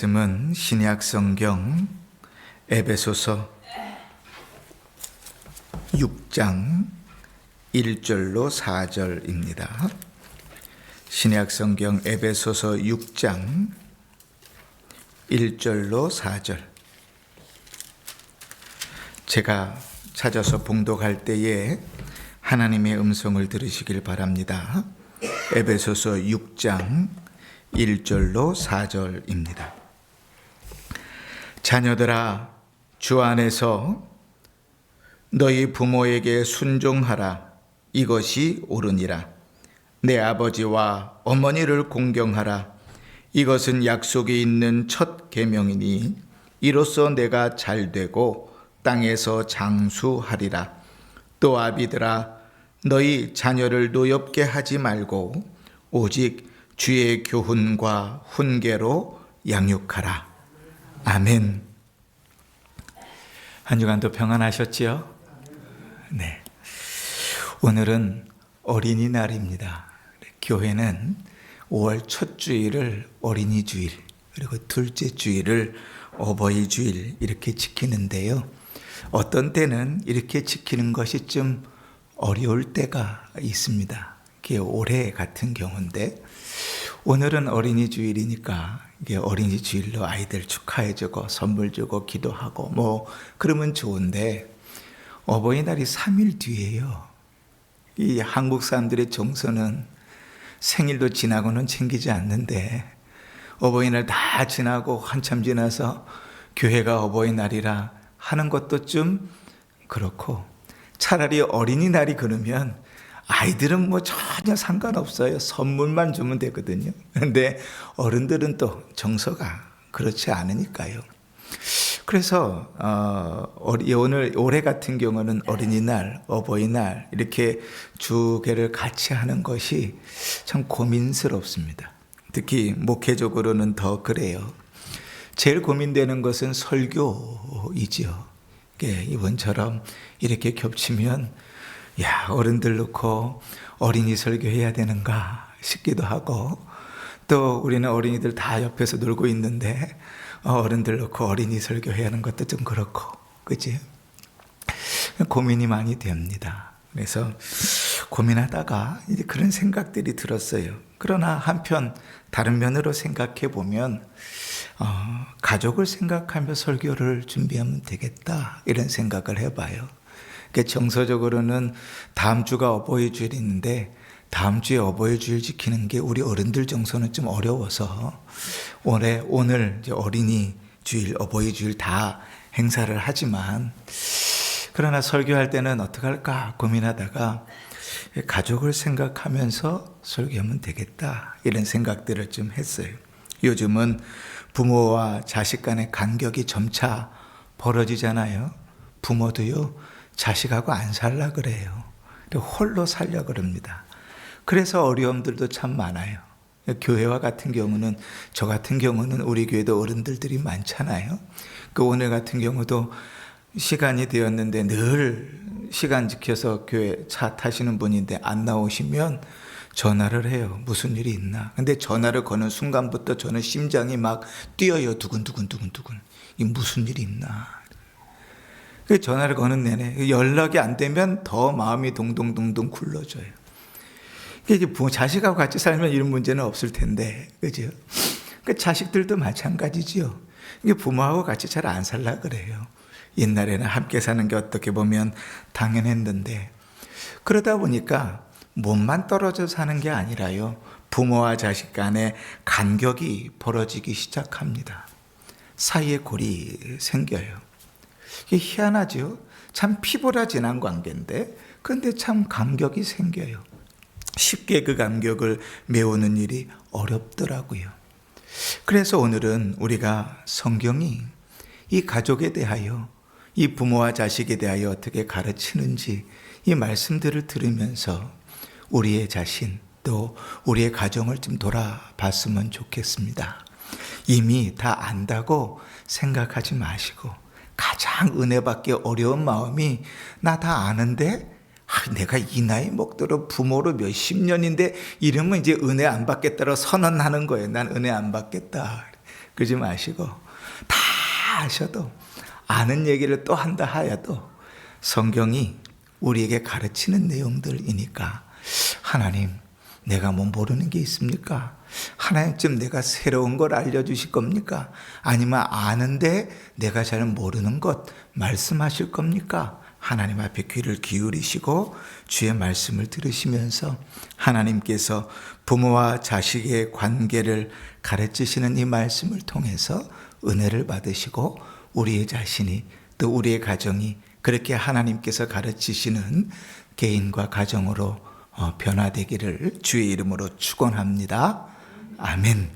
말씀은 신약 성경 에베소서 6장 1절로 4절입니다. 신약 성경 에베소서 6장 1절로 4절. 제가 찾아서 봉독할 때에 하나님의 음성을 들으시길 바랍니다. 에베소서 6장 1절로 4절입니다. 자녀들아, 주 안에서 너희 부모에게 순종하라. 이것이 옳으니라. 내 아버지와 어머니를 공경하라. 이것은 약속이 있는 첫 계명이니 이로써 내가 잘되고 땅에서 장수하리라. 또 아비들아, 너희 자녀를 노엽게 하지 말고 오직 주의 교훈과 훈계로 양육하라. 아멘. 한 주간도 평안하셨지요? 네. 오늘은 어린이날입니다. 교회는 5월 첫 주일을 어린이 주일, 그리고 둘째 주일을 어버이 주일 이렇게 지키는데요. 어떤 때는 이렇게 지키는 것이 좀 어려울 때가 있습니다. 그게 올해 같은 경우인데, 오늘은 어린이 주일이니까 이게 어린이 주일로 아이들 축하해주고 선물 주고 기도하고 그러면 좋은데, 어버이날이 3일 뒤에요. 이 한국 사람들의 정서는 생일도 지나고는 챙기지 않는데, 어버이날 다 지나고 한참 지나서 교회가 어버이날이라 하는 것도 좀 그렇고, 차라리 어린이날이 그러면 아이들은 전혀 상관없어요. 선물만 주면 되거든요. 그런데 어른들은 또 정서가 그렇지 않으니까요. 그래서 올해 같은 경우는 어린이날, 어버이날 이렇게 두 개를 같이 하는 것이 참 고민스럽습니다. 특히 목회적으로는 더 그래요. 제일 고민되는 것은 설교이지요. 이번처럼 이렇게 겹치면 어른들 놓고 어린이 설교해야 되는가 싶기도 하고, 또 우리는 어린이들 다 옆에서 놀고 있는데 어른들 놓고 어린이 설교해야 하는 것도 좀 그렇고, 그치? 고민이 많이 됩니다. 그래서 고민하다가 이제 그런 생각들이 들었어요. 그러나 한편 다른 면으로 생각해 보면 가족을 생각하며 설교를 준비하면 되겠다, 이런 생각을 해봐요. 정서적으로는 다음 주가 어버이 주일이 있는데, 다음 주에 어버이 주일 지키는 게 우리 어른들 정서는 좀 어려워서 오늘 이제 어린이 주일, 어버이 주일 다 행사를 하지만, 그러나 설교할 때는 어떻게 할까 고민하다가 가족을 생각하면서 설교하면 되겠다, 이런 생각들을 좀 했어요. 요즘은 부모와 자식 간의 간격이 점차 벌어지잖아요. 부모도요, 자식하고 안 살라 그래요. 홀로 살려 그럽니다. 그래서 어려움들도 참 많아요. 교회와 같은 경우는, 저 같은 경우는 우리 교회도 어른들이 많잖아요. 오늘 같은 경우도 시간이 되었는데 늘 시간 지켜서 교회 차 타시는 분인데 안 나오시면 전화를 해요. 무슨 일이 있나. 근데 전화를 거는 순간부터 저는 심장이 막 뛰어요. 두근두근. 이 무슨 일이 있나. 전화를 거는 내내 연락이 안 되면 더 마음이 동동동동 굴러져요. 이제 자식하고 같이 살면 이런 문제는 없을 텐데, 그죠? 자식들도 마찬가지지요. 이게 부모하고 같이 잘 안 살라 그래요. 옛날에는 함께 사는 게 어떻게 보면 당연했는데, 그러다 보니까 몸만 떨어져 사는 게 아니라요, 부모와 자식 간에 간격이 벌어지기 시작합니다. 사이에 골이 생겨요. 이게 희한하죠. 참 피보라 진한 관계인데, 그런데 참 간격이 생겨요. 쉽게 그 간격을 메우는 일이 어렵더라고요. 그래서 오늘은 우리가 성경이 이 가족에 대하여, 이 부모와 자식에 대하여 어떻게 가르치는지 이 말씀들을 들으면서 우리의 자신, 또 우리의 가정을 좀 돌아봤으면 좋겠습니다. 이미 다 안다고 생각하지 마시고, 가장 은혜 받기 어려운 마음이, 나 다 아는데 내가 이 나이 먹도록 부모로 몇십 년인데 이러면 이제 은혜 안 받겠다고 선언하는 거예요. 난 은혜 안 받겠다. 그러지 마시고 다 아셔도 아는 얘기를 또 한다 하여도 성경이 우리에게 가르치는 내용들이니까 하나님 내가 뭐 모르는 게 있습니까? 하나님쯤 내가 새로운 걸 알려주실 겁니까? 아니면 아는데 내가 잘 모르는 것 말씀하실 겁니까? 하나님 앞에 귀를 기울이시고 주의 말씀을 들으시면서 하나님께서 부모와 자식의 관계를 가르치시는 이 말씀을 통해서 은혜를 받으시고 우리의 자신이 또 우리의 가정이 그렇게 하나님께서 가르치시는 개인과 가정으로 변화되기를 주의 이름으로 축원합니다. 아멘.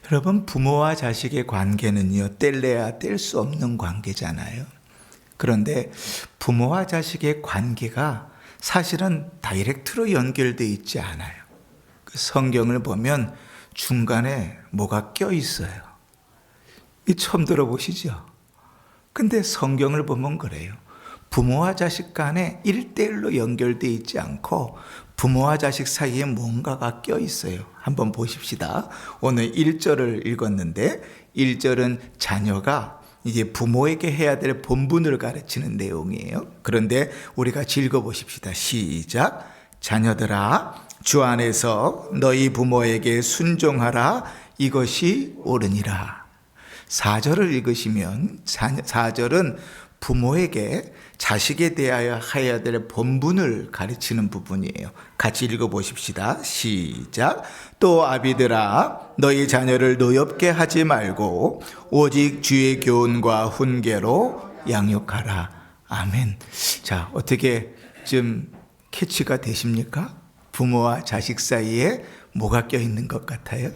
여러분, 부모와 자식의 관계는요, 뗄래야 뗄 수 없는 관계잖아요. 그런데 부모와 자식의 관계가 사실은 다이렉트로 연결되어 있지 않아요. 그 성경을 보면 중간에 뭐가 껴 있어요. 이 처음 들어보시죠? 근데 성경을 보면 그래요. 부모와 자식 간에 1대1로 연결되어 있지 않고 부모와 자식 사이에 뭔가가 껴 있어요. 한번 보십시다. 오늘 1절을 읽었는데 1절은 자녀가 이제 부모에게 해야 될 본분을 가르치는 내용이에요. 그런데 우리 같이 읽어보십시다. 시작. 자녀들아, 주 안에서 너희 부모에게 순종하라. 이것이 옳으니라. 4절을 읽으시면 4절은 부모에게 자식에 대하여 해야 될 본분을 가르치는 부분이에요. 같이 읽어보십시다. 시작. 또 아비들아, 너희 자녀를 노엽게 하지 말고 오직 주의 교훈과 훈계로 양육하라. 아멘. 자, 어떻게 좀 캐치가 되십니까? 부모와 자식 사이에 뭐가 껴있는 것 같아요?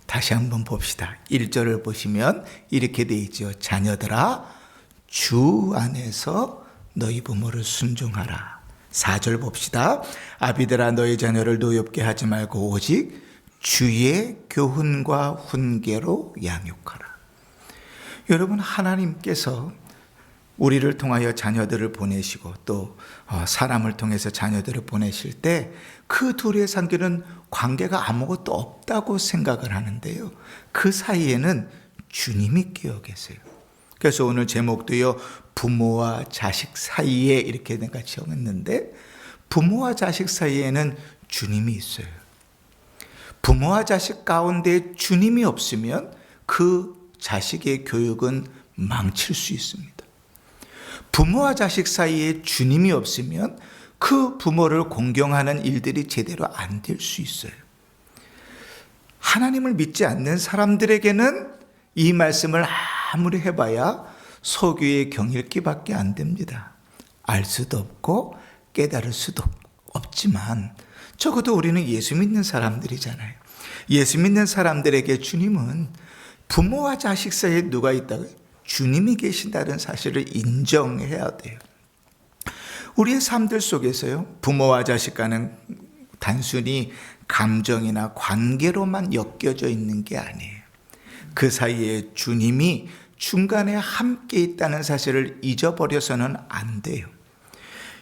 다시 한번 봅시다. 1절을 보시면 이렇게 돼 있죠. 자녀들아, 주 안에서 너희 부모를 순종하라. 4절 봅시다. 아비들아, 너희 자녀를 노엽게 하지 말고 오직 주의 교훈과 훈계로 양육하라. 여러분, 하나님께서 우리를 통하여 자녀들을 보내시고 또 사람을 통해서 자녀들을 보내실 때 그 둘의 관계가 아무것도 없다고 생각을 하는데요. 그 사이에는 주님이 끼어 계세요. 그래서 오늘 제목도요, 부모와 자식 사이에 이렇게 내가 정했는데 부모와 자식 사이에는 주님이 있어요. 부모와 자식 가운데 주님이 없으면 그 자식의 교육은 망칠 수 있습니다. 부모와 자식 사이에 주님이 없으면 그 부모를 공경하는 일들이 제대로 안 될 수 있어요. 하나님을 믿지 않는 사람들에게는 이 말씀을 아무리 해봐야 소규의 경읽기밖에 안 됩니다. 알 수도 없고 깨달을 수도 없지만 적어도 우리는 예수 믿는 사람들이잖아요. 예수 믿는 사람들에게 주님은 부모와 자식 사이에 누가 있다고요? 주님이 계신다는 사실을 인정해야 돼요. 우리의 삶들 속에서요, 부모와 자식 간은 단순히 감정이나 관계로만 엮여져 있는 게 아니에요. 그 사이에 주님이 중간에 함께 있다는 사실을 잊어버려서는 안 돼요.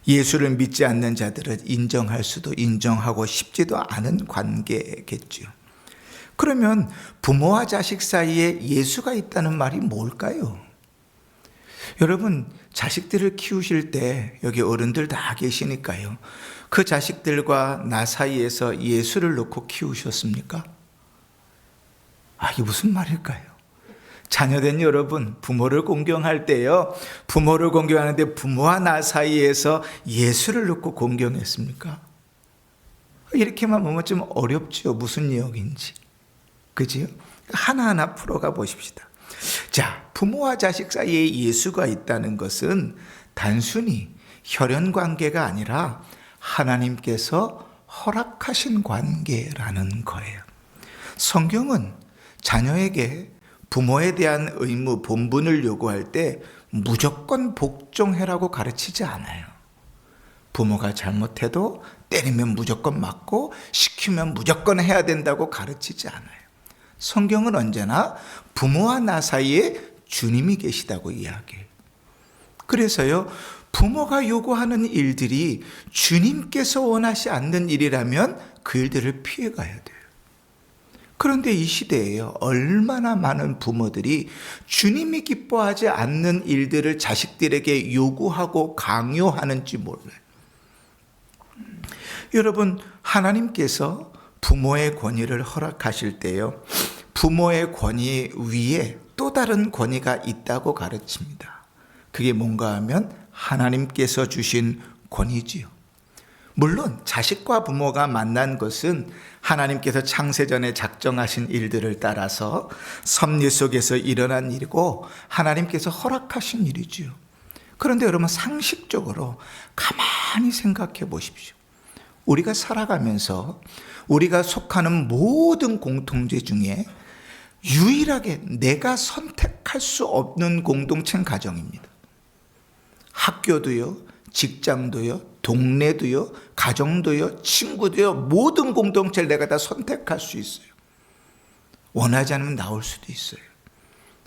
예수를 믿지 않는 자들은 인정할 수도 인정하고 싶지도 않은 관계겠죠. 그러면 부모와 자식 사이에 예수가 있다는 말이 뭘까요? 여러분, 자식들을 키우실 때 여기 어른들 다 계시니까요. 그 자식들과 나 사이에서 예수를 놓고 키우셨습니까? 이게 무슨 말일까요? 자녀된 여러분, 부모를 공경할 때요, 부모를 공경하는데 부모와 나 사이에서 예수를 놓고 공경했습니까? 이렇게만 보면 좀 어렵죠. 무슨 내용인지. 그지요? 하나하나 풀어가 보십시다. 자, 부모와 자식 사이에 예수가 있다는 것은 단순히 혈연 관계가 아니라 하나님께서 허락하신 관계라는 거예요. 성경은 자녀에게 부모에 대한 의무, 본분을 요구할 때 무조건 복종해라고 가르치지 않아요. 부모가 잘못해도 때리면 무조건 맞고 시키면 무조건 해야 된다고 가르치지 않아요. 성경은 언제나 부모와 나 사이에 주님이 계시다고 이야기해요. 그래서요, 부모가 요구하는 일들이 주님께서 원하지 않는 일이라면 그 일들을 피해가야 돼요. 그런데 이 시대에요, 얼마나 많은 부모들이 주님이 기뻐하지 않는 일들을 자식들에게 요구하고 강요하는지 몰라요. 여러분, 하나님께서 부모의 권위를 허락하실 때요, 부모의 권위 위에 또 다른 권위가 있다고 가르칩니다. 그게 뭔가 하면 하나님께서 주신 권위지요. 물론 자식과 부모가 만난 것은 하나님께서 창세전에 작정하신 일들을 따라서 섭리 속에서 일어난 일이고 하나님께서 허락하신 일이지요. 그런데 여러분, 상식적으로 가만히 생각해 보십시오. 우리가 살아가면서 우리가 속하는 모든 공통체 중에 유일하게 내가 선택할 수 없는 공동체는 가정입니다. 학교도요, 직장도요, 동네도요, 가정도요, 친구도요, 모든 공동체를 내가 다 선택할 수 있어요. 원하지 않으면 나올 수도 있어요.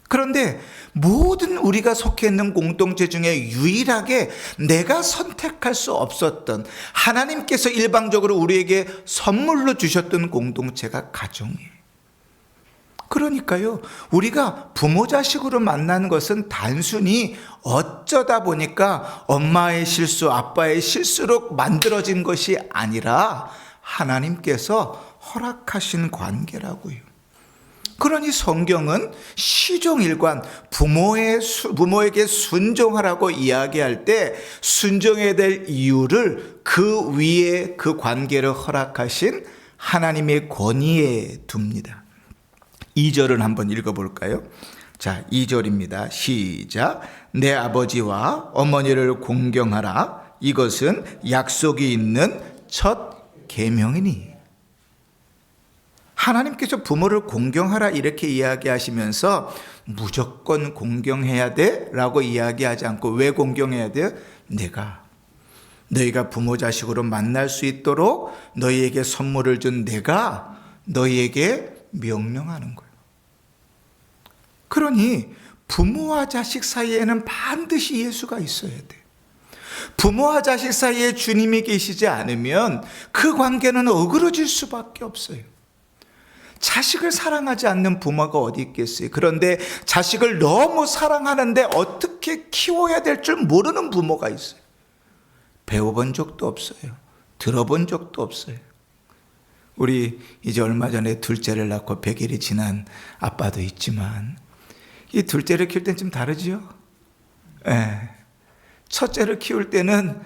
그런데 모든 우리가 속해 있는 공동체 중에 유일하게 내가 선택할 수 없었던, 하나님께서 일방적으로 우리에게 선물로 주셨던 공동체가 가정이에요. 그러니까요, 우리가 부모 자식으로 만나는 것은 단순히 어쩌다 보니까 엄마의 실수, 아빠의 실수로 만들어진 것이 아니라 하나님께서 허락하신 관계라고요. 그러니 성경은 시종일관 부모에게 순종하라고 이야기할 때 순종해야 될 이유를 그 위에 그 관계를 허락하신 하나님의 권위에 둡니다. 2절을 한번 읽어볼까요? 자, 2절입니다. 시작. 내 아버지와 어머니를 공경하라. 이것은 약속이 있는 첫 계명이니. 하나님께서 부모를 공경하라 이렇게 이야기하시면서 무조건 공경해야 돼? 라고 이야기하지 않고 왜 공경해야 돼요? 너희가 부모 자식으로 만날 수 있도록 너희에게 선물을 준 내가 너희에게 명령하는 거예요. 그러니 부모와 자식 사이에는 반드시 예수가 있어야 돼요. 부모와 자식 사이에 주님이 계시지 않으면 그 관계는 어그러질 수밖에 없어요. 자식을 사랑하지 않는 부모가 어디 있겠어요? 그런데 자식을 너무 사랑하는데 어떻게 키워야 될 줄 모르는 부모가 있어요. 배워본 적도 없어요. 들어본 적도 없어요. 우리 이제 얼마 전에 둘째를 낳고 100일이 지난 아빠도 있지만 이 둘째를 키울 때는 좀 다르지요? 예. 첫째를 키울 때는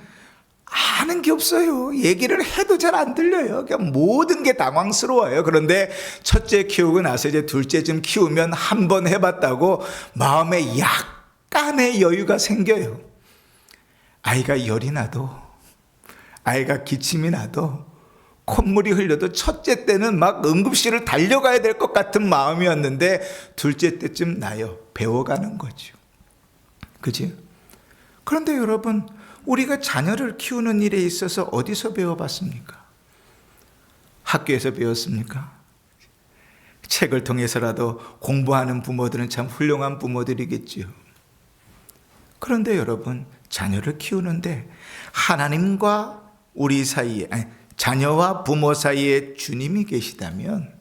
아는 게 없어요. 얘기를 해도 잘 안 들려요. 그냥 모든 게 당황스러워요. 그런데 첫째 키우고 나서 이제 둘째 좀 키우면 한 번 해봤다고 마음에 약간의 여유가 생겨요. 아이가 열이 나도, 아이가 기침이 나도, 콧물이 흘려도 첫째 때는 막 응급실을 달려가야 될 것 같은 마음이었는데 둘째 때쯤 나요. 배워가는 거죠. 그죠? 그런데 여러분, 우리가 자녀를 키우는 일에 있어서 어디서 배워봤습니까? 학교에서 배웠습니까? 책을 통해서라도 공부하는 부모들은 참 훌륭한 부모들이겠지요. 그런데 여러분, 자녀를 키우는데 하나님과 우리 사이에, 자녀와 부모 사이에 주님이 계시다면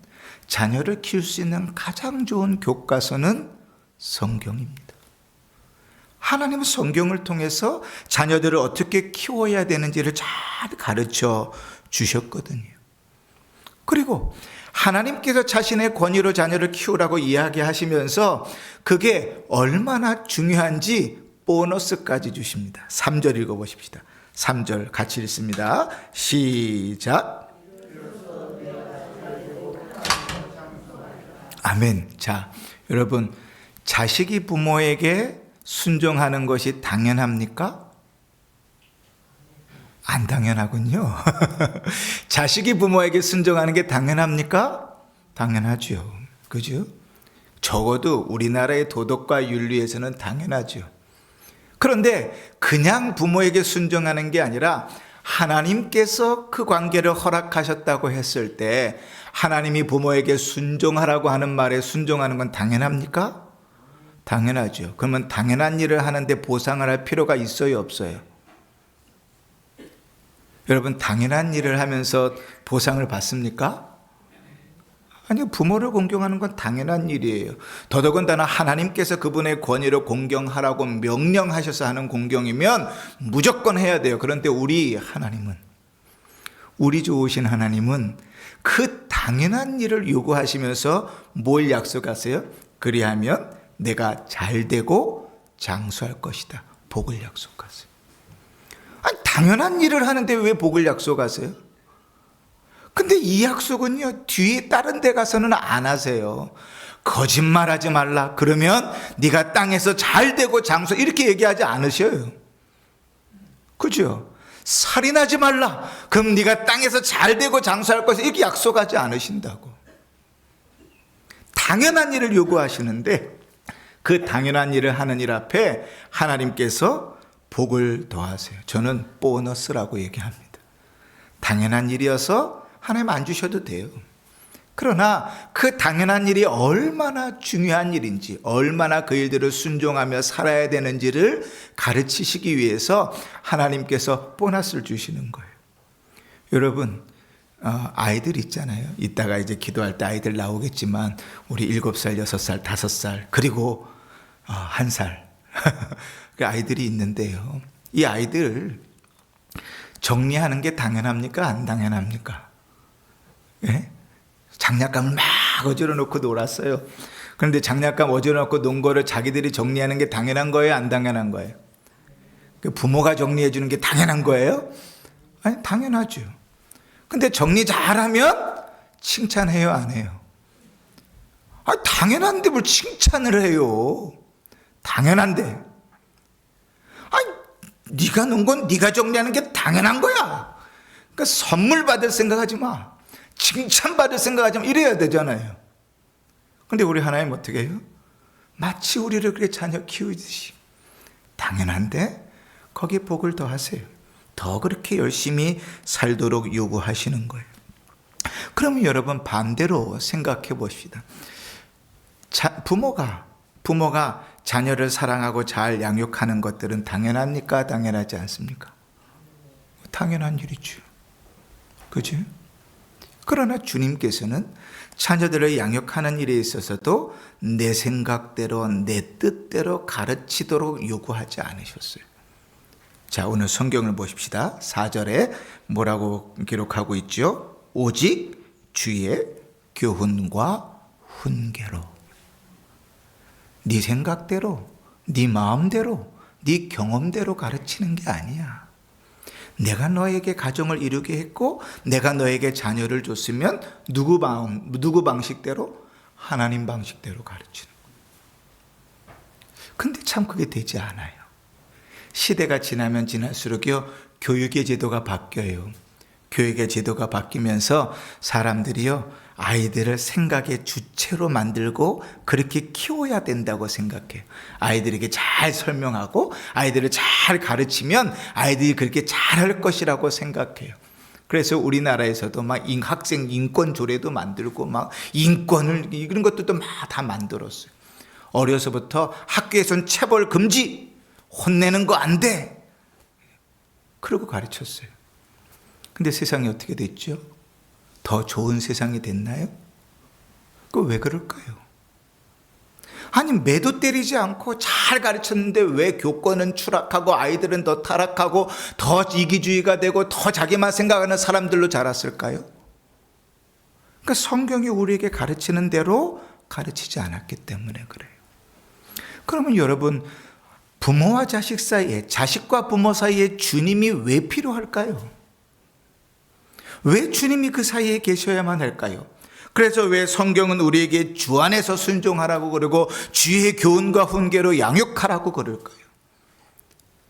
자녀를 키울 수 있는 가장 좋은 교과서는 성경입니다. 하나님은 성경을 통해서 자녀들을 어떻게 키워야 되는지를 잘 가르쳐 주셨거든요. 그리고 하나님께서 자신의 권위로 자녀를 키우라고 이야기하시면서 그게 얼마나 중요한지 보너스까지 주십니다. 3절 읽어보십시다. 3절 같이 읽습니다. 시작. 아멘. 자, 여러분, 자식이 부모에게 순종하는 것이 당연합니까? 안 당연하군요. 자식이 부모에게 순종하는 게 당연합니까? 당연하죠. 그죠? 적어도 우리나라의 도덕과 윤리에서는 당연하죠. 그런데 그냥 부모에게 순종하는 게 아니라 하나님께서 그 관계를 허락하셨다고 했을 때 하나님이 부모에게 순종하라고 하는 말에 순종하는 건 당연합니까? 당연하죠. 그러면 당연한 일을 하는데 보상을 할 필요가 있어요, 없어요? 여러분, 당연한 일을 하면서 보상을 받습니까? 아니요, 부모를 공경하는 건 당연한 일이에요. 더더군다나 하나님께서 그분의 권위를 공경하라고 명령하셔서 하는 공경이면 무조건 해야 돼요. 그런데 우리 하나님은, 우리 좋으신 하나님은 그 당연한 일을 요구하시면서 뭘 약속하세요? 그리하면 내가 잘되고 장수할 것이다. 복을 약속하세요. 아니, 당연한 일을 하는데 왜 복을 약속하세요? 근데 이 약속은요, 뒤에 다른 데 가서는 안 하세요. 거짓말하지 말라. 그러면 네가 땅에서 잘되고 장수, 이렇게 얘기하지 않으셔요. 그죠? 살인하지 말라. 그럼 네가 땅에서 잘되고 장수할 것을, 이렇게 약속하지 않으신다고. 당연한 일을 요구하시는데 그 당연한 일을 하는 일 앞에 하나님께서 복을 더하세요. 저는 보너스라고 얘기합니다. 당연한 일이어서 하나님 안 주셔도 돼요. 그러나 그 당연한 일이 얼마나 중요한 일인지, 얼마나 그 일들을 순종하며 살아야 되는지를 가르치시기 위해서 하나님께서 보너스를 주시는 거예요. 여러분, 아이들 있잖아요. 이따가 이제 기도할 때 아이들 나오겠지만 우리 7살, 6살, 5살, 그리고 1살 그 아이들이 있는데요. 이 아이들 정리하는 게 당연합니까? 안 당연합니까? 예? 장난감을 막 어지러 놓고 놀았어요. 그런데 장난감 어지러 놓고 논 거를 자기들이 정리하는 게 당연한 거예요? 안 당연한 거예요? 부모가 정리해 주는 게 당연한 거예요? 아니, 당연하죠. 근데 정리 잘하면 칭찬해요, 안 해요? 아니, 당연한데 뭘 칭찬을 해요? 당연한데. 아니, 네가 놓은 건 네가 정리하는 게 당연한 거야. 그러니까 선물 받을 생각하지 마. 칭찬받을 생각하지 마. 이래야 되잖아요. 근데 우리 하나님 어떻게 해요? 마치 우리를 그렇게 자녀 키우듯이 당연한데 거기에 복을 더하세요. 더 그렇게 열심히 살도록 요구하시는 거예요. 그러면 여러분 반대로 생각해 봅시다. 부모가 자녀를 사랑하고 잘 양육하는 것들은 당연합니까? 당연하지 않습니까? 당연한 일이죠. 그죠? 그러나 주님께서는 자녀들을 양육하는 일에 있어서도 내 생각대로, 내 뜻대로 가르치도록 요구하지 않으셨어요. 자, 오늘 성경을 보십시다. 4절에 뭐라고 기록하고 있죠? 오직 주의 교훈과 훈계로. 네 생각대로, 네 마음대로, 네 경험대로 가르치는 게 아니야. 내가 너에게 가정을 이루게 했고 내가 너에게 자녀를 줬으면 누구 방식대로? 하나님 방식대로 가르치는 거예요. 근데 참 그게 되지 않아요. 시대가 지나면 지날수록요, 교육의 제도가 바뀌어요. 교육의 제도가 바뀌면서 사람들이요, 아이들을 생각의 주체로 만들고 그렇게 키워야 된다고 생각해요. 아이들에게 잘 설명하고 아이들을 잘 가르치면 아이들이 그렇게 잘할 것이라고 생각해요. 그래서 우리나라에서도 막 학생 인권 조례도 만들고 막 인권을 이런 것들도 막 다 만들었어요. 어려서부터 학교에선 체벌 금지, 혼내는 거 안 돼. 그러고 가르쳤어요. 근데 세상이 어떻게 됐죠? 더 좋은 세상이 됐나요? 그 왜 그럴까요? 아니, 매도 때리지 않고 잘 가르쳤는데 왜 교권은 추락하고 아이들은 더 타락하고 더 이기주의가 되고 더 자기만 생각하는 사람들로 자랐을까요? 그러니까 성경이 우리에게 가르치는 대로 가르치지 않았기 때문에 그래요. 그러면 여러분, 부모와 자식 사이에, 자식과 부모 사이에 주님이 왜 필요할까요? 왜 주님이 그 사이에 계셔야만 할까요? 그래서 왜 성경은 우리에게 주 안에서 순종하라고 그러고 주의 교훈과 훈계로 양육하라고 그럴까요?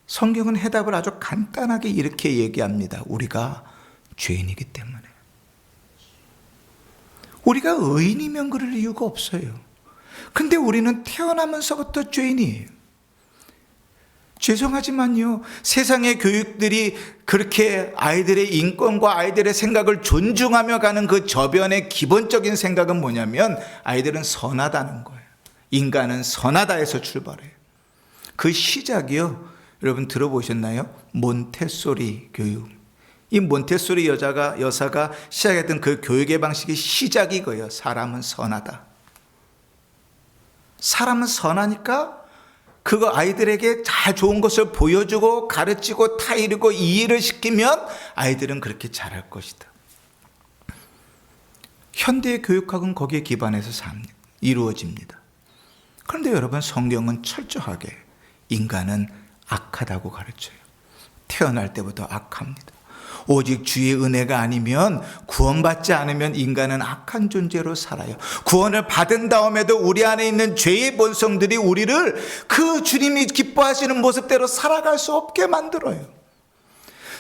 성경은 해답을 아주 간단하게 이렇게 얘기합니다. 우리가 죄인이기 때문에. 우리가 의인이면 그럴 이유가 없어요. 근데 우리는 태어나면서부터 죄인이에요. 죄송하지만요, 세상의 교육들이 그렇게 아이들의 인권과 아이들의 생각을 존중하며 가는 그 저변의 기본적인 생각은 뭐냐면 아이들은 선하다는 거예요. 인간은 선하다에서 출발해요. 그 시작이요, 여러분 들어보셨나요? 몬테소리 교육. 이 몬테소리 여사가 시작했던 그 교육의 방식의 시작이 이거예요. 사람은 선하다. 사람은 선하니까 그거 아이들에게 잘 좋은 것을 보여주고 가르치고 타이르고 이해를 시키면 아이들은 그렇게 잘할 것이다. 현대의 교육학은 거기에 기반해서 이루어집니다. 그런데 여러분, 성경은 철저하게 인간은 악하다고 가르쳐요. 태어날 때부터 악합니다. 오직 주의 은혜가 아니면, 구원받지 않으면 인간은 악한 존재로 살아요. 구원을 받은 다음에도 우리 안에 있는 죄의 본성들이 우리를 그 주님이 기뻐하시는 모습대로 살아갈 수 없게 만들어요.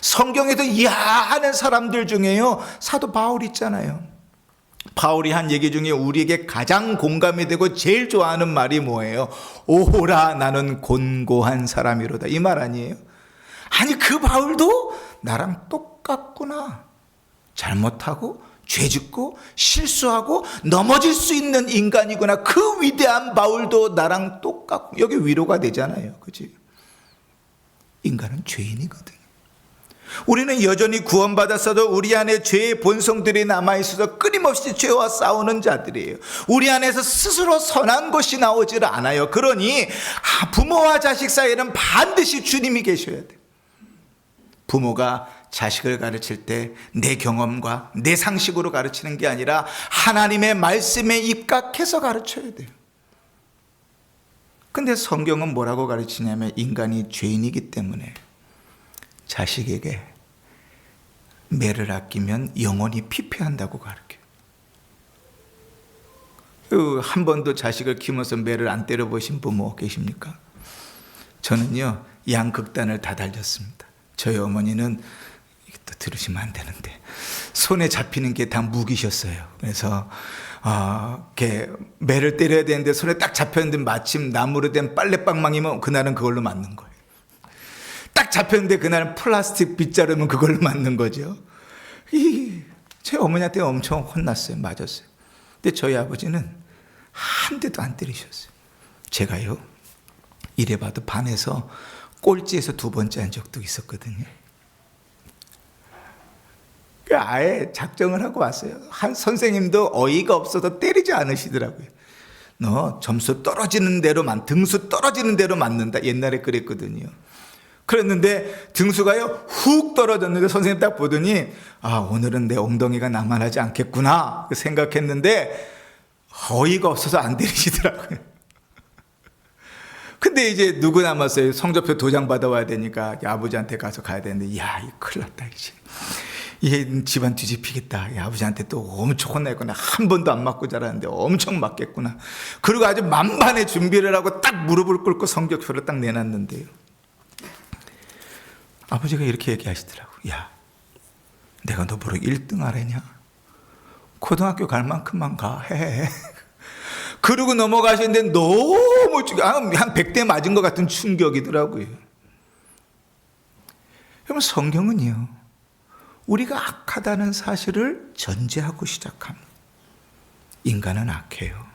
성경에도 이야 하는 사람들 중에요, 사도 바울 있잖아요. 바울이 한 얘기 중에 우리에게 가장 공감이 되고 제일 좋아하는 말이 뭐예요? 오호라 나는 곤고한 사람이로다. 이 말 아니에요? 아니, 그 바울도 나랑 똑같구나. 잘못하고 죄짓고 실수하고 넘어질 수 있는 인간이구나. 그 위대한 바울도 나랑 똑같고. 여기 위로가 되잖아요. 그치? 인간은 죄인이거든요. 우리는 여전히 구원받았어도 우리 안에 죄의 본성들이 남아있어서 끊임없이 죄와 싸우는 자들이에요. 우리 안에서 스스로 선한 것이 나오질 않아요. 그러니 부모와 자식 사이에는 반드시 주님이 계셔야 돼요. 부모가 자식을 가르칠 때 내 경험과 내 상식으로 가르치는 게 아니라 하나님의 말씀에 입각해서 가르쳐야 돼요. 근데 성경은 뭐라고 가르치냐면 인간이 죄인이기 때문에 자식에게 매를 아끼면 영원히 피폐한다고 가르쳐요. 한 번도 자식을 키우면서 매를 안 때려보신 부모 계십니까? 저는요, 양극단을 다 달렸습니다. 저희 어머니는, 또 들으시면 안 되는데, 손에 잡히는 게 다 무기셨어요. 그래서 매를 때려야 되는데 손에 딱 잡혔는데 마침 나무로 된 빨래방망이면 그날은 그걸로 맞는 거예요. 딱 잡혔는데 그날은 플라스틱 빗자루면 그걸로 맞는 거죠. 제 어머니한테 엄청 혼났어요. 맞았어요. 근데 저희 아버지는 한 대도 안 때리셨어요. 제가요, 이래봐도 반에서 꼴찌에서 2번째 한 적도 있었거든요. 아예 작정을 하고 왔어요. 한 선생님도 어이가 없어서 때리지 않으시더라고요. 너 점수 떨어지는 대로 등수 떨어지는 대로 맞는다. 옛날에 그랬거든요. 그랬는데 등수가요 훅 떨어졌는데 선생님 딱 보더니 오늘은 내 엉덩이가 나만하지 않겠구나 생각했는데 어이가 없어서 안 때리시더라고요. 근데 이제 누구 남았어요? 성적표 도장 받아와야 되니까 아버지한테 가서 가야 되는데, 야, 이거 큰일 났다, 이제. 얘 집안 뒤집히겠다. 아버지한테 또 엄청 혼나겠구나. 한 번도 안 맞고 자랐는데 엄청 맞겠구나. 그리고 아주 만반의 준비를 하고 딱 무릎을 꿇고 성적표를 딱 내놨는데요. 아버지가 이렇게 얘기하시더라고요. 야, 내가 너 보러 1등 하래냐? 고등학교 갈 만큼만 가, 해. 그러고 넘어가시는데 너무 한 100대 맞은 것 같은 충격이더라고요. 그러면 성경은요, 우리가 악하다는 사실을 전제하고 시작합니다. 인간은 악해요.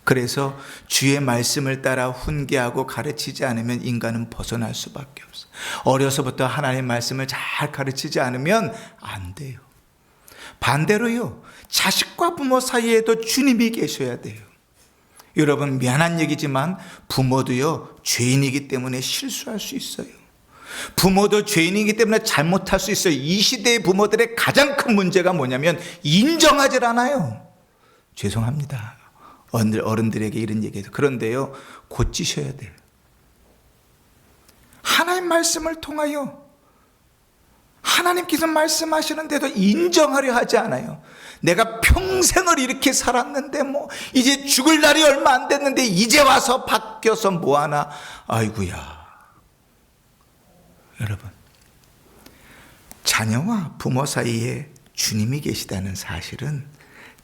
그래서 주의 말씀을 따라 훈계하고 가르치지 않으면 인간은 벗어날 수밖에 없어요. 어려서부터 하나님의 말씀을 잘 가르치지 않으면 안 돼요. 반대로요, 자식과 부모 사이에도 주님이 계셔야 돼요. 여러분, 미안한 얘기지만 부모도요, 죄인이기 때문에 실수할 수 있어요. 부모도 죄인이기 때문에 잘못할 수 있어요. 이 시대의 부모들의 가장 큰 문제가 뭐냐면 인정하질 않아요. 죄송합니다. 어른들에게 이런 얘기해서. 그런데요, 고치셔야 돼요. 하나님 말씀을 통하여 하나님께서 말씀하시는데도 인정하려 하지 않아요. 내가 평생을 이렇게 살았는데 이제 죽을 날이 얼마 안 됐는데 이제 와서 바뀌어서 뭐하나. 아이고야. 여러분, 자녀와 부모 사이에 주님이 계시다는 사실은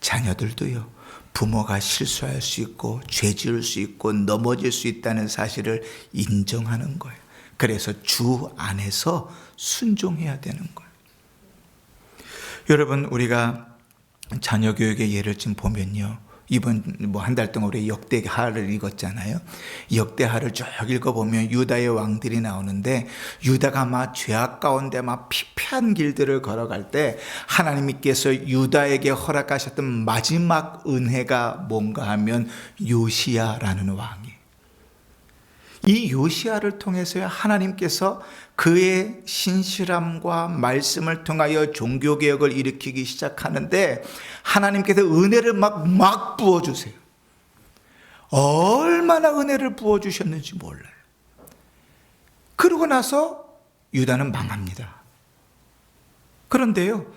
자녀들도요, 부모가 실수할 수 있고 죄 지을 수 있고 넘어질 수 있다는 사실을 인정하는 거예요. 그래서 주 안에서 순종해야 되는 거예요. 여러분, 우리가 자녀 교육의 예를 좀 보면요, 이번 뭐 한 달 동안 우리 역대하를 읽었잖아요. 역대하를 쭉 읽어보면 유다의 왕들이 나오는데 유다가 막 죄악 가운데 막 피폐한 길들을 걸어갈 때 하나님께서 유다에게 허락하셨던 마지막 은혜가 뭔가 하면 요시야라는 왕이에요. 이 요시야를 통해서야 하나님께서 그의 신실함과 말씀을 통하여 종교개혁을 일으키기 시작하는데 하나님께서 은혜를 막 부어주세요. 얼마나 은혜를 부어주셨는지 몰라요. 그러고 나서 유다는 망합니다. 그런데요,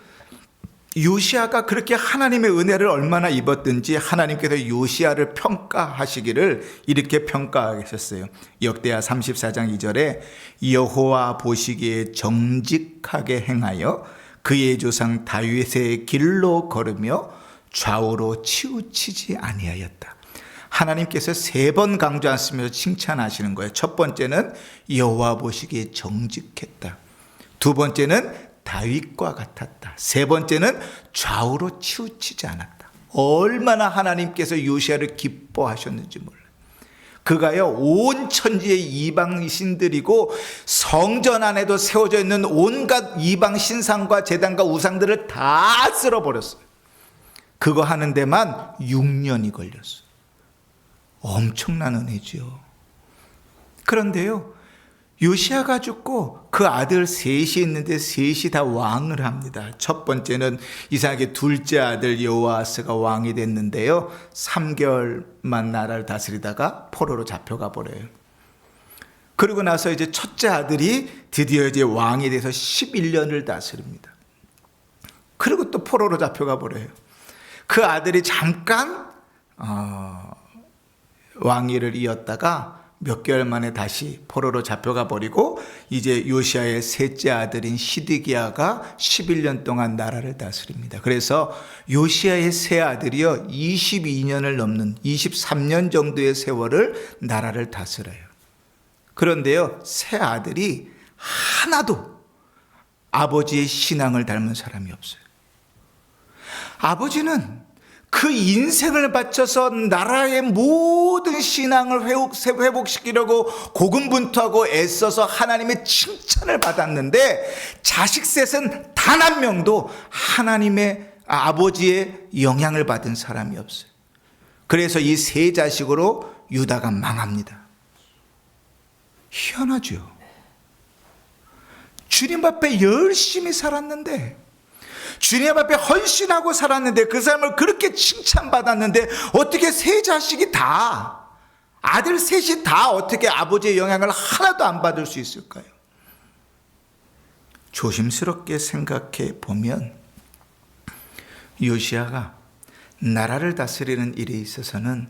요시야가 그렇게 하나님의 은혜를 얼마나 입었든지 하나님께서 요시야를 평가하시기를 이렇게 평가하셨어요. 역대하 34장 2절에 여호와 보시기에 정직하게 행하여 그의 조상 다윗의 길로 걸으며 좌우로 치우치지 아니하였다. 하나님께서 3번 강조하시면서 칭찬하시는 거예요. 첫 번째는 여호와 보시기에 정직했다. 두 번째는 다윗과 같았다. 세 번째는 좌우로 치우치지 않았다. 얼마나 하나님께서 요시야를 기뻐하셨는지 몰라요. 그가요, 온 천지의 이방 신들이고 성전 안에도 세워져 있는 온갖 이방 신상과 제단과 우상들을 다 쓸어버렸어요. 그거 하는 데만 6년이 걸렸어요. 엄청난 은혜죠. 그런데요, 요시야가 죽고 그 아들 셋이 있는데 셋이 다 왕을 합니다. 첫 번째는 이상하게 둘째 아들 여호아스가 왕이 됐는데요, 3개월만 나라를 다스리다가 포로로 잡혀가 버려요. 그리고 나서 이제 첫째 아들이 드디어 이제 왕이 돼서 11년을 다스립니다. 그리고 또 포로로 잡혀가 버려요. 그 아들이 잠깐 왕위를 이었다가 몇 개월 만에 다시 포로로 잡혀가 버리고 이제 요시야의 셋째 아들인 시드기야가 11년 동안 나라를 다스립니다. 그래서 요시야의 세 아들이요, 22년을 넘는 23년 정도의 세월을 나라를 다스려요. 그런데요, 세 아들이 하나도 아버지의 신앙을 닮은 사람이 없어요. 아버지는 그 인생을 바쳐서 나라의 모든 신앙을 회복시키려고 고군분투하고 애써서 하나님의 칭찬을 받았는데 자식 셋은 단 한 명도 하나님의 아버지의 영향을 받은 사람이 없어요. 그래서 이 세 자식으로 유다가 망합니다. 희한하죠. 주님 앞에 열심히 살았는데, 주님 앞에 헌신하고 살았는데, 그 삶을 그렇게 칭찬받았는데 어떻게 세 자식이 다, 아들 셋이 다 어떻게 아버지의 영향을 하나도 안 받을 수 있을까요? 조심스럽게 생각해 보면 요시야가 나라를 다스리는 일에 있어서는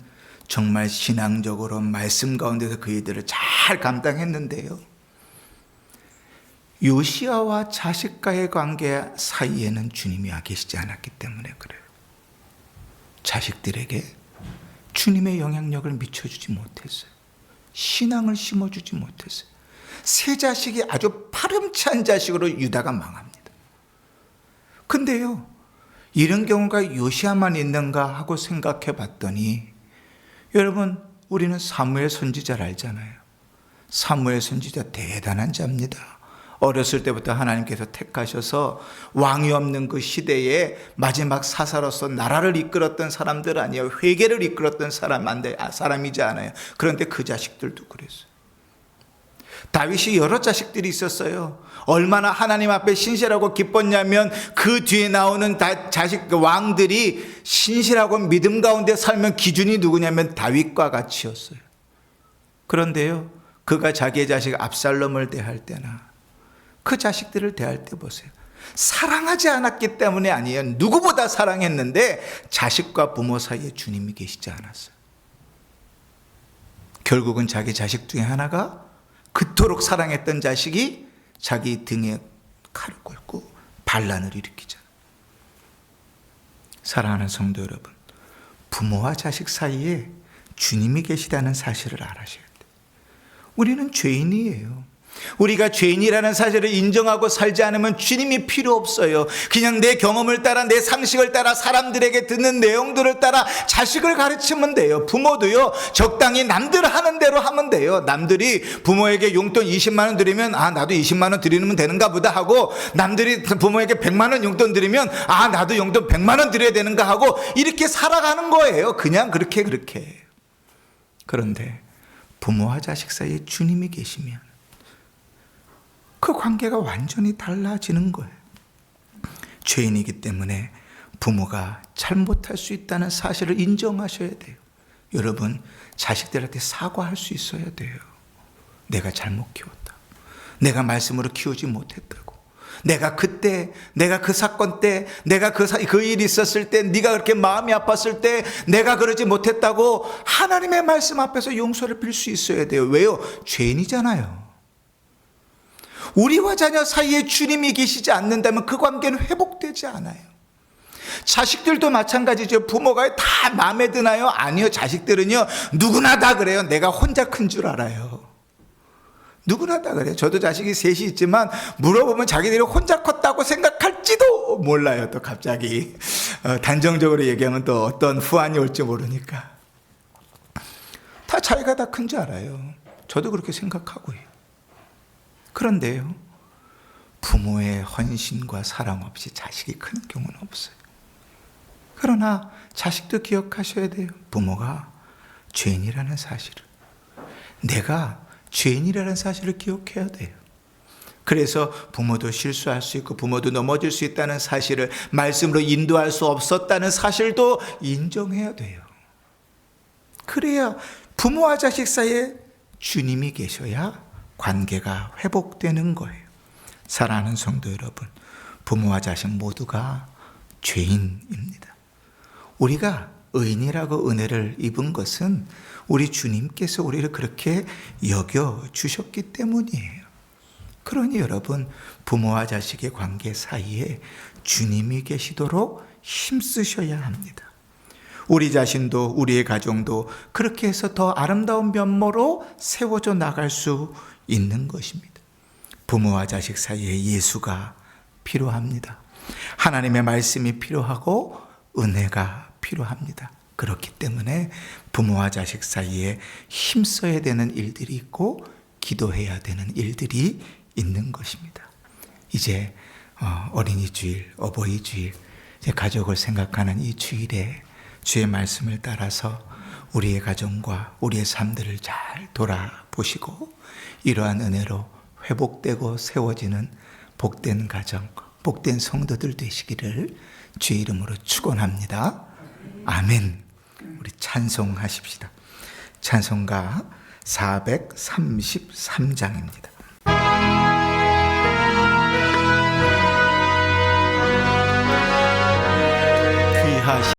정말 신앙적으로 말씀 가운데서 그 일들을 잘 감당했는데요, 요시야와 자식과의 관계 사이에는 주님이 와 계시지 않았기 때문에 그래요. 자식들에게 주님의 영향력을 미쳐주지 못했어요. 신앙을 심어주지 못했어요. 세 자식이 아주 파렴치한 자식으로 유다가 망합니다. 근데요, 이런 경우가 요시야만 있는가 하고 생각해 봤더니, 여러분, 우리는 사무엘 선지자를 알잖아요. 사무엘 선지자 대단한 자입니다. 어렸을 때부터 하나님께서 택하셔서 왕이 없는 그 시대에 마지막 사사로서 나라를 이끌었던 사람들 아니에요. 회개를 이끌었던 사람이지 않아요. 그런데 그 자식들도 그랬어요. 다윗이 여러 자식들이 있었어요. 얼마나 하나님 앞에 신실하고 기뻤냐면 그 뒤에 나오는 자식 왕들이 신실하고 믿음 가운데 살면 기준이 누구냐면 다윗과 같이였어요. 그런데요, 그가 자기의 자식 압살롬을 대할 때나 그 자식들을 대할 때 보세요. 사랑하지 않았기 때문에 아니에요. 누구보다 사랑했는데 자식과 부모 사이에 주님이 계시지 않았어요. 결국은 자기 자식 중에 하나가 그토록 사랑했던 자식이 자기 등에 칼을 꽂고 반란을 일으키잖아요. 사랑하는 성도 여러분, 부모와 자식 사이에 주님이 계시다는 사실을 알아셔야 돼요. 우리는 죄인이에요. 우리가 죄인이라는 사실을 인정하고 살지 않으면 주님이 필요 없어요. 그냥 내 경험을 따라, 내 상식을 따라, 사람들에게 듣는 내용들을 따라 자식을 가르치면 돼요. 부모도요, 적당히 남들 하는 대로 하면 돼요. 남들이 부모에게 용돈 20만 원 드리면 나도 20만 원 드리면 되는가 보다 하고, 남들이 부모에게 100만 원 용돈 드리면 나도 용돈 100만 원 드려야 되는가 하고, 이렇게 살아가는 거예요. 그냥 그렇게. 그런데 부모와 자식 사이에 주님이 계시면 그 관계가 완전히 달라지는 거예요. 죄인이기 때문에 부모가 잘못할 수 있다는 사실을 인정하셔야 돼요. 여러분, 자식들한테 사과할 수 있어야 돼요. 내가 잘못 키웠다. 내가 말씀으로 키우지 못했다고. 내가 그때, 내가 그 사건 때, 내가 그 일이 있었을 때, 네가 그렇게 마음이 아팠을 때 내가 그러지 못했다고 하나님의 말씀 앞에서 용서를 빌 수 있어야 돼요. 왜요? 죄인이잖아요. 우리와 자녀 사이에 주님이 계시지 않는다면 그 관계는 회복되지 않아요. 자식들도 마찬가지죠. 부모가 다 마음에 드나요? 아니요. 자식들은요, 누구나 다 그래요. 내가 혼자 큰 줄 알아요. 누구나 다 그래요. 저도 자식이 셋이 있지만 물어보면 자기들이 혼자 컸다고 생각할지도 몰라요. 또 갑자기 단정적으로 얘기하면 또 어떤 후환이 올지 모르니까. 다 자기가 다 큰 줄 알아요. 저도 그렇게 생각하고요. 그런데요, 부모의 헌신과 사랑 없이 자식이 크는 경우는 없어요. 그러나 자식도 기억하셔야 돼요. 부모가 죄인이라는 사실을, 내가 죄인이라는 사실을 기억해야 돼요. 그래서 부모도 실수할 수 있고 부모도 넘어질 수 있다는 사실을, 말씀으로 인도할 수 없었다는 사실도 인정해야 돼요. 그래야 부모와 자식 사이에 주님이 계셔야 관계가 회복되는 거예요. 사랑하는 성도 여러분, 부모와 자식 모두가 죄인입니다. 우리가 의인이라고 은혜를 입은 것은 우리 주님께서 우리를 그렇게 여겨주셨기 때문이에요. 그러니 여러분, 부모와 자식의 관계 사이에 주님이 계시도록 힘쓰셔야 합니다. 우리 자신도, 우리의 가정도 그렇게 해서 더 아름다운 면모로 세워져 나갈 수 있는 것입니다. 부모와 자식 사이에 예수가 필요합니다. 하나님의 말씀이 필요하고 은혜가 필요합니다. 그렇기 때문에 부모와 자식 사이에 힘써야 되는 일들이 있고 기도해야 되는 일들이 있는 것입니다. 이제 어린이 주일, 어버이 주일, 이제 가족을 생각하는 이 주일에 주의 말씀을 따라서 우리의 가정과 우리의 삶들을 잘 돌아보시고 이러한 은혜로 회복되고 세워지는 복된 가정, 복된 성도들 되시기를 주의 이름으로 축원합니다. 아멘. 우리 찬송하십시다. 찬송가 433장입니다. 귀하신